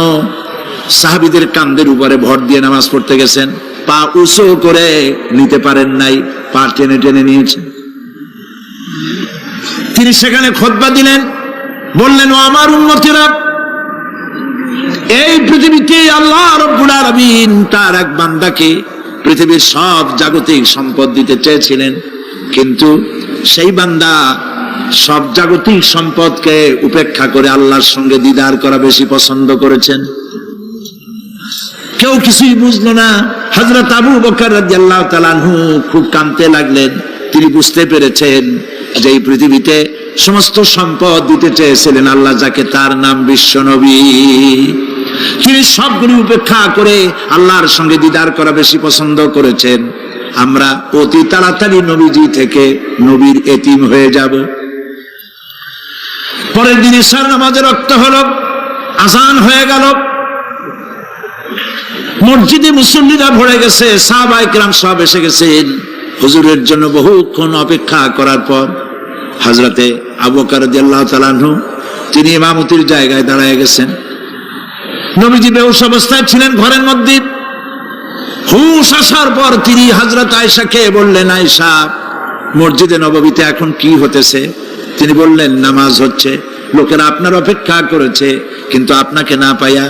[SPEAKER 3] সাহাবীদের কাঁধের উপরে ভর দিয়ে নামাজ পড়তে গেছেন। পা উঁচু করে নিতে পারেন নাই, পা টেনে টেনে নিয়েছেন। তিনি সেখানে খুতবা দিলেন, বললেন ও আমার উম্মতেরা, এই পৃথিবীতে আল্লাহ রাব্বুল আলামিন তার এক বান্দাকে পৃথিবীর সব জাগতিক সম্পদ দিতে চেয়েছিলেন, কিন্তু সেই বান্দা সব জাগতিক সম্পদকে উপেক্ষা করে আল্লাহর সঙ্গে দিদার করা বেশি পছন্দ করেছেন। কেউ কিছুই বুঝলো না। হযরত আবু বকর রাদিয়াল্লাহু তাআলা আনহু খুব কাঁদতে লাগলেন। তিনি বুঝতে পেরেছেন যে এই পৃথিবীতে সমস্ত সম্পদ দিতে চেয়েছিলেন আল্লাহ যাকে, তার নাম বিশ্ব নবী। তিনি সবগুলি উপেক্ষা করে আল্লাহর সঙ্গে দিদার করা বেশি পছন্দ করেছেন। আমরা অতি তাড়াতাড়ি নবীজি থেকে নবীর এতিম হয়ে যাব। পরের দিন ইশার নামাজের ওয়াক্ত হলো, আযান হয়ে গেল, মসজিদে মুসল্লিরা ভরে গেছে, সাহাবায়ে কেরাম সব এসে গেছেন। হুজুরের জন্য বহুক্ষণ অপেক্ষা করার পর হযরতে আবু বকর রাদিয়াল্লাহু তাআলা আনহু তিনি ইমামতির জায়গায় দাঁড়ায় গেছেন। নবীজি বেহুশ অবস্থায় ছিলেন ঘরের মধ্যে। হুশ আসার পর তিনি হযরত আয়েশাকে বললেন, আয়েশা, মসজিদে নববীতে এখন কি হতেছে? তিনি বললেন, নামাজ হচ্ছে। লোকেরা আপনার অপেক্ষা করেছে, কিন্তু আপনাকে না পাইয়া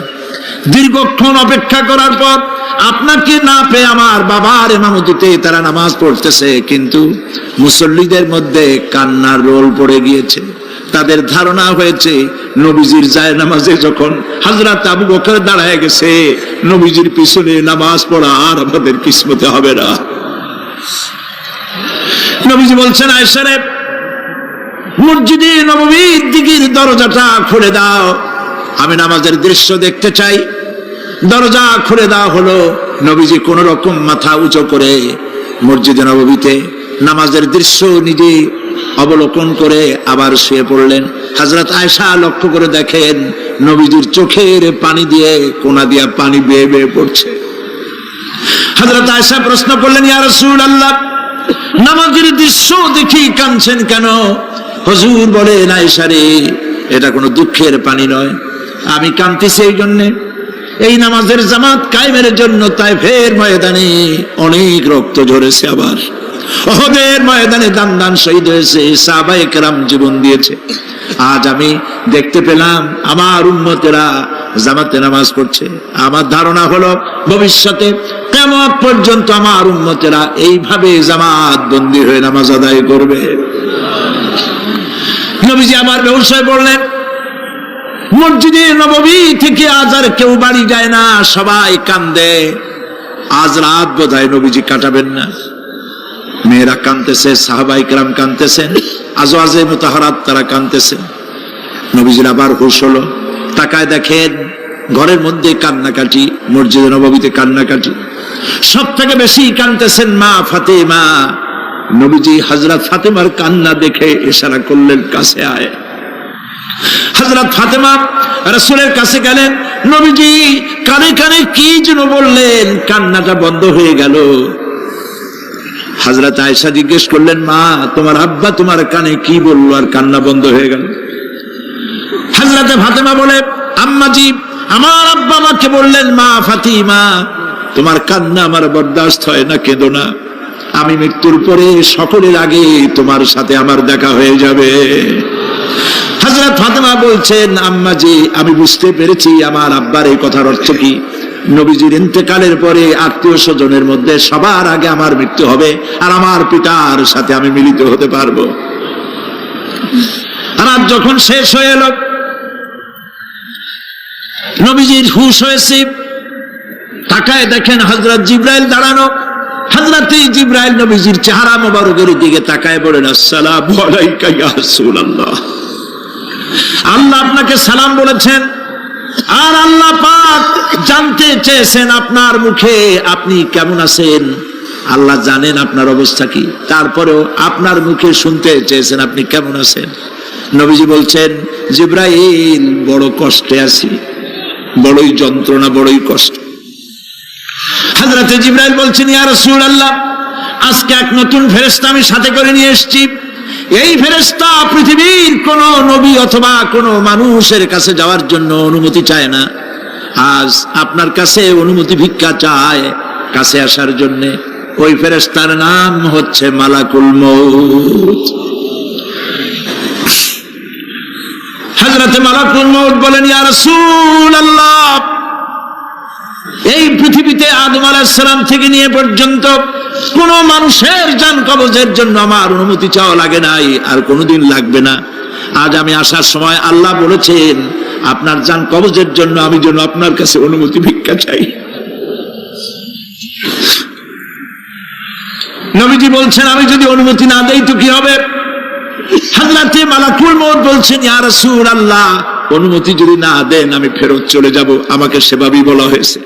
[SPEAKER 3] দীর্ঘক্ষণ অপেক্ষা করার পর আপনাকে না পেয়ে আমার বাবার ইমামতিতে তারা নামাজ পড়তেছে, কিন্তু মুসল্লিদের মধ্যে কান্নার রোল পড়ে গিয়েছে। তাদের ধারণা হয়েছে নবীজির জায়নামাজে যখন হযরত আবু বকর দাঁড়ায় গেছে, নবীজির পিছনে নামাজ পড়া আর আমাদের কিসমতে হবে না। নবীজি বলছেন, আয়েশা রে, মসজিদে নববীর দিকের দরজাটা খুলে দাও, আমি নামাজের দৃশ্য দেখতে চাই। দরজা খুলে দেওয়া হলো। নবীজি কোন রকম মাথা উঁচু করে মসজিদে নববীতে নামাজের দৃশ্য নিজে অবলোকন করে আবার শুয়ে পড়লেন। হযরত আয়েশা লক্ষ্য করে দেখেন নবীজির চোখের পানি দিয়ে কোনা দিয়া পানি বেয়ে বেয়ে পড়ছে। হযরত আয়েশা প্রশ্ন করলেন, ইয়া রাসূলুল্লাহ, নামাজের দৃশ্য দেখি কাঁদছেন কেন? হুজুর বলেন, আয়েশা রে, এটা কোনো দুঃখের পানি নয়, আমি কাঁদতেছি এই জন্যে, এই নামাজের জামাত কায়েমের জন্য তায়েফের ময়দানে অনেক রক্ত ঝরেছে, আবার উহুদের ময়দানে দান দান শহীদ হয়েছে, সাহাবায়ে কেরাম জীবন দিয়েছে। আজ আমি দেখতে পেলাম আমার উম্মতেরা জামাতে নামাজ পড়ছে। আমার ধারণা হলো ভবিষ্যতে কিয়ামত পর্যন্ত আমার উম্মতেরা এইভাবে জামাত বন্দী হয়ে নামাজ আদায় করবে। নবীজি আবার ব্যবসায় বললেন, মসজিদে নববী থেকে আজ আর কেউ বাড়ি যায় না, সবাই কান্দে। আজ রাত বোধহয় নবীজি কাটাবেন না। মেয়েরা কাঁদতেছে, সাহাবায়ে কেরাম কাঁদতেছেন, আজওয়াজে মুতাহারাত তারা কাঁদতেছেন। নবীজির আবার হুঁশ হলো, তাকায় দেখেন ঘরের মধ্যে কান্নাকাটি, মসজিদে নববীতে কান্নাকাটি। সব থেকে বেশি কাঁদতেছেন মা ফাতেমা। নবীজি হযরত ফাতেমার কান্না দেখে ইশারা করলেন, কাছে আয়। হযরত ফাতেমা রাসূলের কাছে গেলেন, নবীজি কানে কানে কি যেন বললেন, কান্নাটা বন্ধ হয়ে গেল। হযরত আয়েশা জিজ্ঞেস করলেন, মা তোমার আব্বা তোমার কানে কি বললো আর কান্না বন্ধ হয়ে গেল? হযরত ফাতেমা বলে, আম্মাজি আমার আব্বা আমাকে বললেন, মা ফাতিমা তোমার কান্না আমার বরদাস্ত হয় না, কেঁদো না, আমি মৃত্যুর পরে সকলের আগে তোমার সাথে আমার দেখা হয়ে যাবে। হযরত ফাতেমা বলছেন, আম্মাজি আমি বুঝতে পেরেছি আমার আব্বার এই কথার অর্থ কি। নবীজির ইন্তেকালের পরে আত্মীয় স্বজনের মধ্যে সবার আগে আমার মৃত্যু হবে, আর আমার পিতার সাথে আমি মিলিত হতে পারবো। রাত যখন শেষ হয়ে এলো, নবীজির হুঁশ হয়েছে, তাকায় দেখেন হযরত জিবরাইল দাঁড়ানো। হযরত জিবরাইল নবীজির চেহারা মোবারকের দিকে তাকায় বলেন, আসসালামু আলাইকা ইয়া রাসূলুল্লাহ, আল্লাহ আপনাকে সালাম বলেছেন, আর আল্লাহ পাক জানতে চেয়েছেন আপনার মুখে আপনি কেমন আছেন। আল্লাহ জানেন আপনার অবস্থা কি, তারপরেও আপনার মুখে শুনতে চেয়েছেন আপনি কেমন আছেন। নবীজি বলছেন, জিবরাইল বড় কষ্টে আছি, বড়ই যন্ত্রণা, বড়ই কষ্ট। হযরত জিবরাইল বলছেন, ইয়া রাসূলুল্লাহ আজকে এক নতুন ফেরেশতা আমি সাথে করে নিয়ে এসেছি। এই ফেরেশতা পৃথিবীর কোন নবী অথবা কোন মানুষের কাছে যাওয়ার জন্য অনুমতি চায় না, আজ আপনার কাছে অনুমতি ভিক্ষা চায় কাছে আসার জন্য। ওই ফেরেশতার নাম হচ্ছে মালাকুল মউত। হযরত মালাকুল মউত বলেন, ইয়া রাসূলুল্লাহ এই পৃথিবীতে আদম আলাইহিস সালাম থেকে নিয়ে পর্যন্ত কোন মানুষের জান কবজের জন্য আমার অনুমতি চাওয়া লাগে নাই, আর কোনোদিন লাগবে না। আজ আমি আসার সময় আল্লাহ বলেছেন আপনার জান কবজের জন্য আমি যেন আপনার কাছে অনুমতি ভিক্ষা চাই। নবীজি বলছেন, আমি যদি অনুমতি না দেই তো কি হবে? হযরত মালাকুল মউত বলছেন, ইয়া রাসূলুল্লাহ অনুমতি যদি না দেন আমি ফেরত চলে যাব, আমাকে সেভাবেই বলা হয়েছে।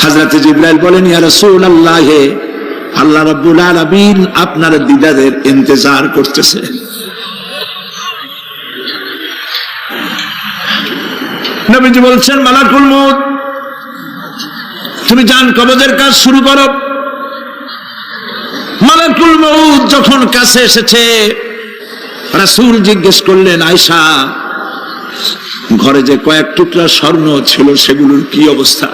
[SPEAKER 3] হযরত জিবরাইল বলেন, ইয়া রাসূলুল্লাহ আল্লাহ রাব্বুল আলামিন আপনার দিদারের ইন্তজার করতেছে। নবীজি বলছেন, মালাকুল মউত তুমি জান কবজের কাজ শুরু করো। মালাকুল মউত যখন কাছে এসেছে, রাসূল জিজ্ঞেস করলেন, আয়েশা ঘরে যে কয়েক টুকরা স্বর্ণ ছিল সেগুলোর কি অবস্থা?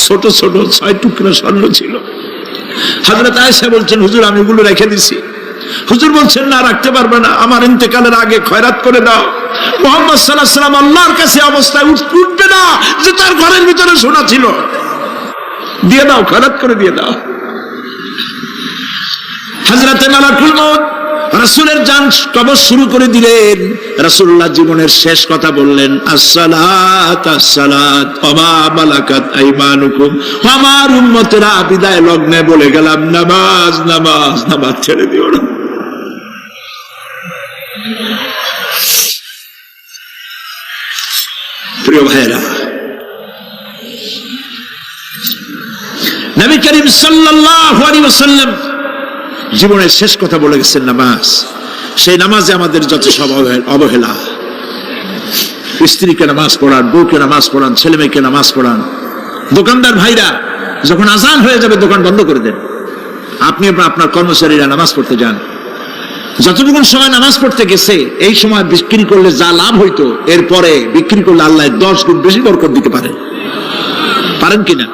[SPEAKER 3] ছোট ছোট 6 টুকরা স্বর্ণ ছিল। হযরত আয়েশা বলছেন, হুজুর আমি এগুলো রেখে দিছি। হুজুর বলছেন, না রাখতে পারবে না, আমার ইন্তেকালের আগে খয়রাত করে দাও। মুহাম্মদ সাল্লাল্লাহু আলাইহি ওয়াসাল্লাম আল্লাহর কাছে অবস্থায় উঠবে না যে তার ঘরের ভিতরে সোনা ছিল, দিয়ে দাও, খয়রাত করে দিয়ে দাও। হযরত মালাকুল মউত রাসূলের জান কবজ শুরু করে দিলেন। রাসূলুল্লাহ জীবনের শেষ কথা বললেন, আসসালাত আসসালাত ওয়া মা মালাকাত আইমানুকুম। আমার উম্মতেরা বিদায় লগ্নে বলে গেলাম, নামাজ নামাজ নামাজ ছেড়ে দিও না। প্রিয় ভাইরা, নবী করিম সাল্লাল্লাহু আলাইহি ওয়াসাল্লাম জীবনের শেষ কথা বলে গেছেন নামাজ। সেই নামাজে আমাদের যত সব অবহেলা, স্ত্রীকে নামাজ পড়ান, বউকে নামাজ পড়ান, ছেলে মেয়েকে নামাজ পড়ান। দোকানদার ভাইরা যখন আজান হয়ে যাবে দোকান বন্ধ করে দেন, আপনি আপনার কর্মচারীরা নামাজ পড়তে যান, যতটুকু সময় নামাজ পড়তে গেছে এই সময় বিক্রি করলে যা লাভ হইতো এরপরে বিক্রি করলে আল্লাহ 10 গুণ বেশি বরকত দিতে পারেন। পারেন কিনা?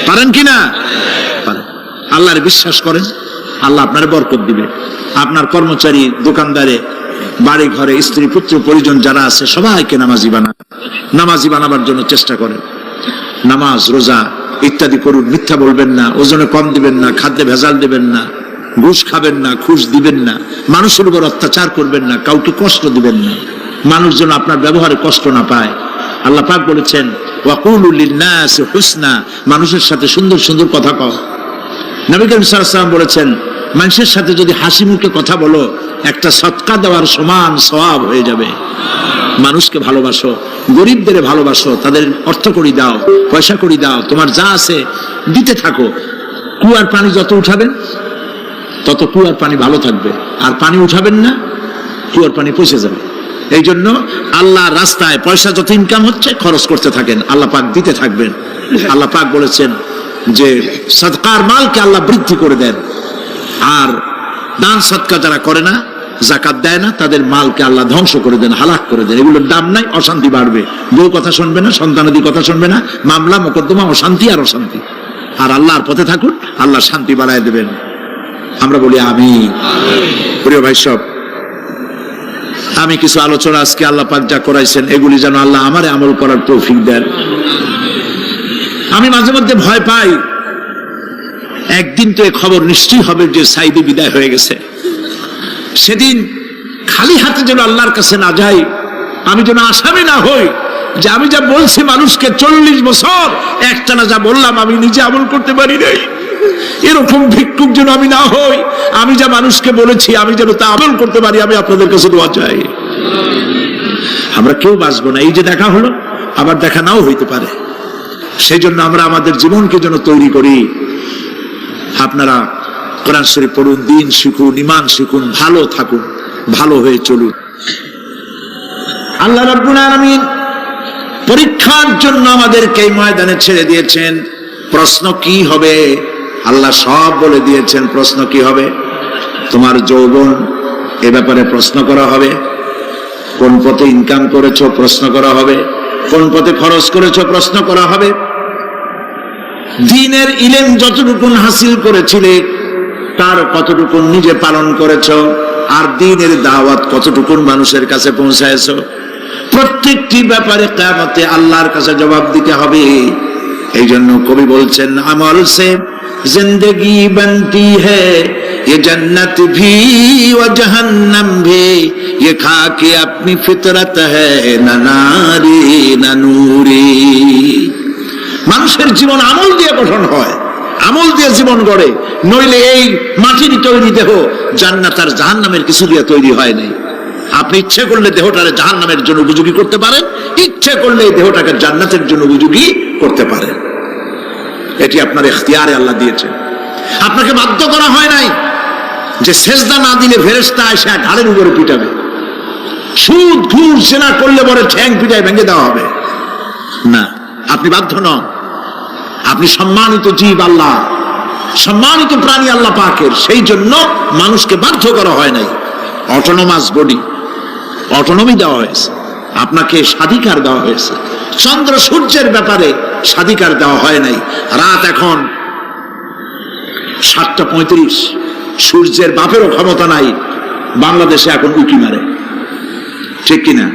[SPEAKER 3] পারেন কিনা? পারেন। আল্লাহর বিশ্বাস করেন, আল্লাহ আপনার বরকত দিবে। আপনার কর্মচারী, দোকানদারে, বাড়ি ঘরে স্ত্রী পুত্র পরিজন যারা আছে সবাইকে নামাজি বানাবার জন্য চেষ্টা করেন। নামাজ রোজা ইত্যাদি করুন, মিথ্যা বলবেন না, ওজনে কম দিবেন না, খাদ্যে ভেজাল দেবেন না, ঘুষ খাবেন না, ঘুষ দিবেন না, মানুষের উপর অত্যাচার করবেন না, কাউকে কষ্ট দিবেন না, মানুষ যেন আপনার ব্যবহারে কষ্ট না পায়। আল্লাহ পাক বলেছেন ওয়াকুলু লিন্নাসি হুসনা, মানুষের সাথে সুন্দর সুন্দর কথা কও। নবী করিম সাল্লাল্লাহু আলাইহি ওয়াসাল্লাম বলেছেন মানুষের সাথে যদি হাসি মুখে কথা বলো একটা সদকা দেওয়ার সমান সওয়াব হয়ে যাবে। মানুষকে ভালোবাসো, গরিবদের ভালোবাসো, তাদের অর্থ করি দাও, পয়সা করি দাও, তোমার যা আছে দিতে থাকো। কুয়ার পানি যত উঠাবেন তত কুয়ার পানি ভালো থাকবে, আর পানি উঠাবেন না কুয়ার পানি পচে যাবে। এই জন্য আল্লাহর রাস্তায় পয়সা যত ইনকাম হচ্ছে খরচ করতে থাকেন, আল্লাহ পাক দিতে থাকবেন। আল্লাহ পাক বলেছেন যে সদকার মালকে আল্লাহ বৃদ্ধি করে দেন, আর দান সদকা যারা করে না, যাকাত দেয় না, তাদের মালকে আল্লাহ ধ্বংস করে দেন, হালাক করে দেন। এগুলোর দাম নাই, অশান্তি বাড়বে, বউ কথা শুনবে না, সন্তানাদি কথা শুনবে না, মামলা মোকদ্দমা, অশান্তি আর অশান্তি। আর আল্লাহর পথে থাকুন, আল্লাহ শান্তি বাড়ায় দেবেন। আমরা বলি আমিন। প্রিয় ভাই সব, আমি কিছু আলোচনা আজকে আল্লাহ পাক যা করাইছেন এগুলি যেন আল্লাহ আমারে আমল করার তৌফিক দেন। আমি মাঝে মধ্যে ভয় পাই, একদিন তো এই খবর নিশ্চয়ই হবে যে সাইদি বিদায় হয়ে গেছে। সেদিন খালি হাতে যেন আল্লাহর কাছে না যাই, আমি যেন আসামি না হই যে আমি যা বলছি মানুষকে 40 বছর একটানা যা বললাম আমি নিজে আমল করতে পারি নাই। এরকম ভিক্ষুক যেন আমি না হই, আমি যা মানুষকে বলেছি আমি যেন তা আমল করতে পারি। আমি আপনাদের কাছে দোয়া চাই। আমরা কেউ বাঁচবো না, এই যে দেখা হলো আবার দেখা নাও হইতে পারে। সেই জন্য আমরা আমাদের জীবনকে যেন তৈরি করি। আপনারা কোরআন শরীফ পড়ুন, দিন শিখুন, ঈমান শিখুন, ভালো থাকুন, ভালো হয়ে চলুন। আল্লাহ রাব্বুল আলামিন পরীক্ষার জন্য আমাদেরকে এই ময়দানে ছেড়ে দিয়েছেন। প্রশ্ন কি হবে আল্লাহ সব বলে দিয়েছেন। প্রশ্ন কি হবে? তোমার যৌবন, এ ব্যাপারে প্রশ্ন করা হবে। কোন পথে ইনকাম করেছো প্রশ্ন করা হবে। কোন পথে খরচ করেছো প্রশ্ন করা হবে। দ্বীনের ইলম যতটুকু হাসিল করেছিলে তার কতটুকু নিজে পালন করেছো, আর দ্বীনের দাওয়াত কতটুকু মানুষের কাছে পৌঁছায়ছো। প্রত্যেকটি ব্যাপারে কিয়ামতে আল্লাহর কাছে জবাব দিতে হবে। এই জন্য কবি বলছেন আমল সে জিंदगी बनती है ये जन्नत भी व जहन्नम भी ये खाके अपनी फितरत है ना नारी ना नूरी। মানুষের জীবন আমল দিয়ে গঠন হয়, আমল দিয়ে জীবন গড়ে, নইলে এই মাটির তৈরি দেহ জান্নাত আর জাহান্নামের কিছু দিয়ে তৈরি হয় নাই। আপনি ইচ্ছে করলে দেহটাকে জাহান্নামের জন্য উপযোগী করতে পারেন, ইচ্ছে করলে এই দেহটাকে জান্নাতের জন্য উপযোগী করতে পারেন। এটি আপনার ইখতিয়ারে আল্লাহ দিয়েছেন, আপনাকে বাধ্য করা হয় নাই যে সেজদা না দিলে ফেরেশতা এসে ঘাড়ের উপরে পিটাবে, সুদ ঘুষ জেনা করলে পরে ঠ্যাং পিটায় ভেঙে দেওয়া হবে না। আপনি বাধ্য নন। আপনি সম্মানিত জীব, আল্লাহ সম্মানিত প্রাণী আল্লাহ পাকের, সেই জন্য মানুষকে বাধ্য করা হয় নাই। অটোনোমাস বডি, অটোনমি দেওয়া হয়েছে, আপনাকে স্বাধিকার দেওয়া হয়েছে। চন্দ্র সূর্যের ব্যাপারে স্বাধিকার দেওয়া হয় নাই। রাত এখন 7:35, সূর্যের বাপেরও ক্ষমতা নাই বাংলাদেশে এখন উঁকি মারে, ঠিক কিনা?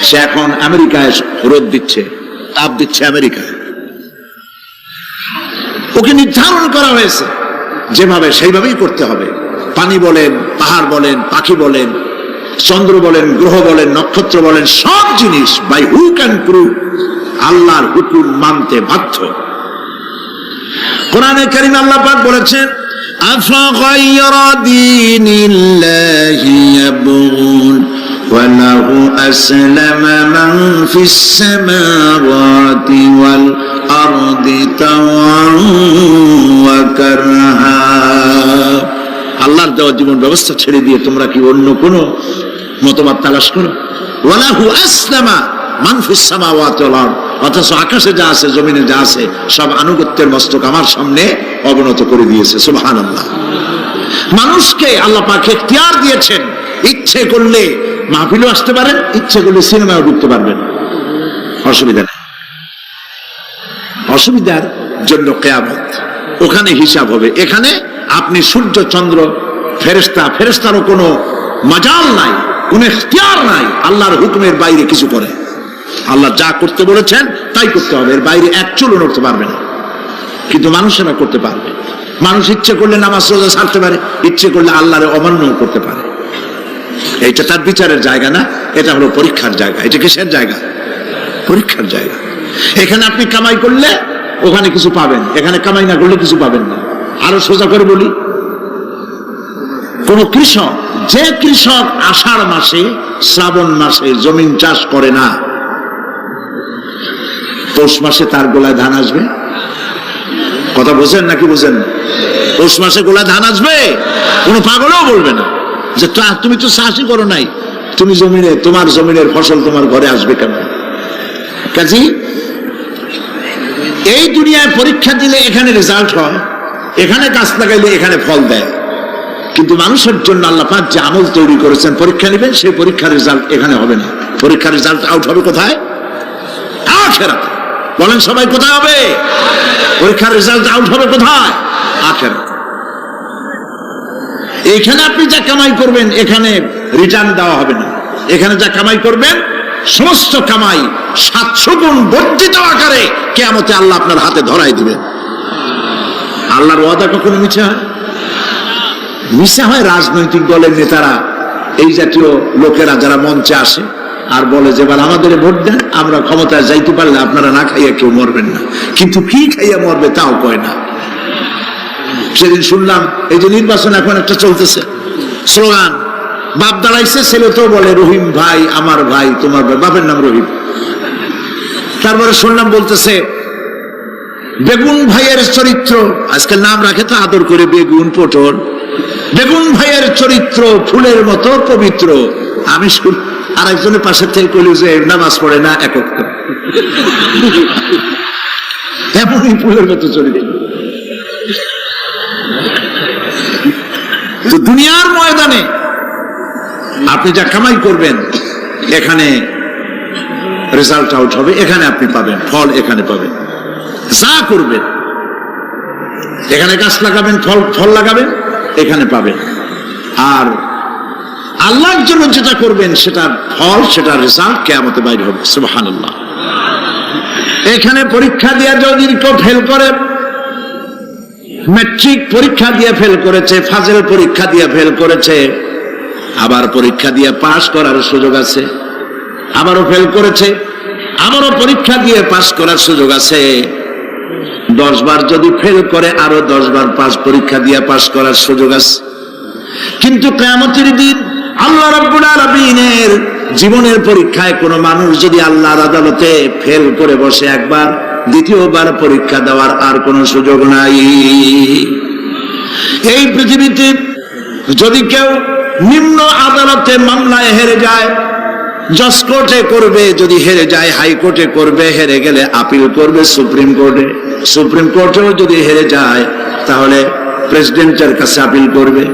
[SPEAKER 3] সে এখন আমেরিকায় রোদ দিচ্ছে, তাপ দিচ্ছে আমেরিকায়। ওকে নির্ধারণ করা হয়েছে যেভাবে সেইভাবেই করতে হবে। পানি বলেন, পাহাড় বলেন, পাখি বলেন, চন্দ্র বলেন, গ্রহ বলেন, নক্ষত্র বলেন, সব জিনিস বাই হুক অ্যান্ড ক্রুক আল্লাহর হুকুম মানতে বাধ্য। কোরআনে কারীমে আল্লাহ পাক বলেছেন আফাগায়রা দীনিল্লাহি ইয়াবগুন ওয়া লাহু আসলামা মান ফিস সামাওয়াতি ওয়াল আরদি তাওআন ওয়া কারহা। আল্লাহর দেওয়া জীবন ব্যবস্থা ছেড়ে দিয়ে তোমরা কি অন্য কোন মতবাদ তালাশ করো? ওয়ালাহু আসলামা মান ফিস সামাওয়াতি ওয়াল আরদ, অথচ আকাশে যা আছে জমিনে যা আছে সব আনুগত্যের মস্তক আমার সামনে অবনত করে দিয়েছে। সুবহানাল্লাহ। মানুষকে আল্লাহ পাক ইখতিয়ার দিয়েছেন, ইচ্ছে করলে মাহফিলও আসতে পারেন, ইচ্ছে করলে সিনেমাও ঢুকতে পারবেন, অসুবিধা নেই। অসুবিধার জন্য কিয়ামত, ওখানে হিসাব হবে। এখানে আপনি সূর্য চন্দ্র ফেরেশতারও কোনো মাজাল নাই, কোনো ইখতিয়ার নাই আল্লাহর হুকুমের বাইরে কিছু করে। আল্লাহ যা করতে বলেছেন তাই করতে হবে, এর বাইরে এক চুলও নড়তে পারবে না। কিন্তু মানুষেরা করতে পারবে। মানুষ ইচ্ছে করলে নামাজ রোজা ছাড়তে পারে, ইচ্ছে করলে আল্লাহরে অমান্য করতে পারে। এইটা তার বিচারের জায়গা না, এটা হলো পরীক্ষার জায়গা। এটা কিসের জায়গা? পরীক্ষার জায়গা। এখানে আপনি কামাই করলে ওখানে কিছু পাবেন, এখানে কামাই না করলে কিছু পাবেন না। আরো সোজা করে বলি, কোন কৃষক, যে কৃষক আষাঢ় মাসে শ্রাবণ মাসে জমিন চাষ করে না, পৌষ মাসে তার গোলায় ধান আসবে? কথা বোঝেন নাকি বোঝেন? পৌষ মাসে গোলায় ধান আসবে? কোন পাগলও বলবে না যে তুমি তো চাষই করো নাই, তুমি জমিনে, তোমার জমিনের ফসল তোমার ঘরে আসবে কেন? কাজী এই দুনিয়ায় পরীক্ষা দিলে এখানে রেজাল্ট হয়, এখানে গাছ লাগাইলে এখানে ফল দেয়। কিন্তু মানুষের জন্য আল্লাহ পাক যে আমল তৈরি করেছেন, পরীক্ষা নেবেন, সেই পরীক্ষার রেজাল্ট এখানে হবে না। পরীক্ষার রেজাল্ট আউট হবে কোথায়? আখিরাতে। বলেন সবাই, কোথায় হবে পরীক্ষার রেজাল্ট আউট হবে? কোথায়? আখিরাতে। এখানে আপনি যা কামাই করবেন এখানে রিটার্ন দেওয়া হবে না। এখানে যা কামাই করবেন সমস্ত কামাই 700 গুণ বর্ধিত আকারে কিয়ামতে আল্লাহ আপনার হাতে ধরাই দিবেন। আল্লাহর ওয়াদা কখনো মিথ্যা হয়? মিথ্যা হয় রাজনৈতিক দলের নেতারা, এই জাতীয় লোকেরা যারা মঞ্চে আসে আর বলে যে এবার আমাদের ভোট দেন, আমরা ক্ষমতায় যাইতে পারলে আপনারা না খাইয়া কেউ মরবেন না। কিন্তু কি খাইয়া মরবে তাও কয় না। সেদিন শুনলাম এই যে নির্বাচন এখন একটা চলতেছে, স্লোগান বাপ দাঁড়াইছে, ছেলে তো বলে রহিম ভাই আমার ভাই, তোমার ভাই, বাপের নাম রহিম। তারপরে শুনলাম বলতেছে বেগুন ভাইয়ের চরিত্র, আজকাল নাম রাখে তো আদর করে, বেগুন পটল, বেগুন ভাইয়ের চরিত্র ফুলের মতো পবিত্র। আমি আর একজনের পাশের থেকে কইল যে নামাজ পড়ে না একক, এমনই ফুলের মতো চরিত্র। তো দুনিয়ার ময়দানে আপনি যা কামাই করবেন এখানে রেজাল্ট আউট হবে, এখানে আপনি পাবেন ফল, এখানে পাবেন। যা করবেন এখানে গাছ লাগাবেন, ফল লাগাবেন, এখানে পাবেন। আর আল্লাহর জন্য যেটা করবেন সেটার ফল, সেটার রেজাল্ট কিয়ামতে বাইরে হবে। সুবহানাল্লাহ। এখানে পরীক্ষা দিয়ে যদি কেউ ফেল করে, ম্যাট্রিক পরীক্ষা দিয়ে ফেল করেছে, ফাজেল পরীক্ষা দিয়ে ফেল করেছে, আবার পরীক্ষা দিয়ে পাশ করার সুযোগ আছে, আবারও ফেল করেছে, আবারও পরীক্ষা দিয়ে পাশ করার সুযোগ আছে। 10 বার যদি ফেল করে আরো 10 বার পরীক্ষা দিয়ে পাশ করার সুযোগ আছে। কিন্তু কিয়ামতের দিন আল্লাহ রাব্বুল আলামিনের জীবনের পরীক্ষায় কোনো মানুষ যদি আল্লাহর আদালতে ফেল করে বসে একবার, দ্বিতীয়বার পরীক্ষা দেওয়ার আর কোনো সুযোগ নাই। এই পৃথিবীতে যদি কেউ নিম্ন আদালতে মামলায় হেরে যায়, জজ কোর্টে করবে, যদি হেরে যায় হাইকোর্টে করবে, হেরে গেলে আপিল করবে সুপ্রিম কোর্টে, সুপ্রিম কোর্টেও যদি হেরে যায় তাহলে প্রেসিডেন্টের কাছে আপিল করবে,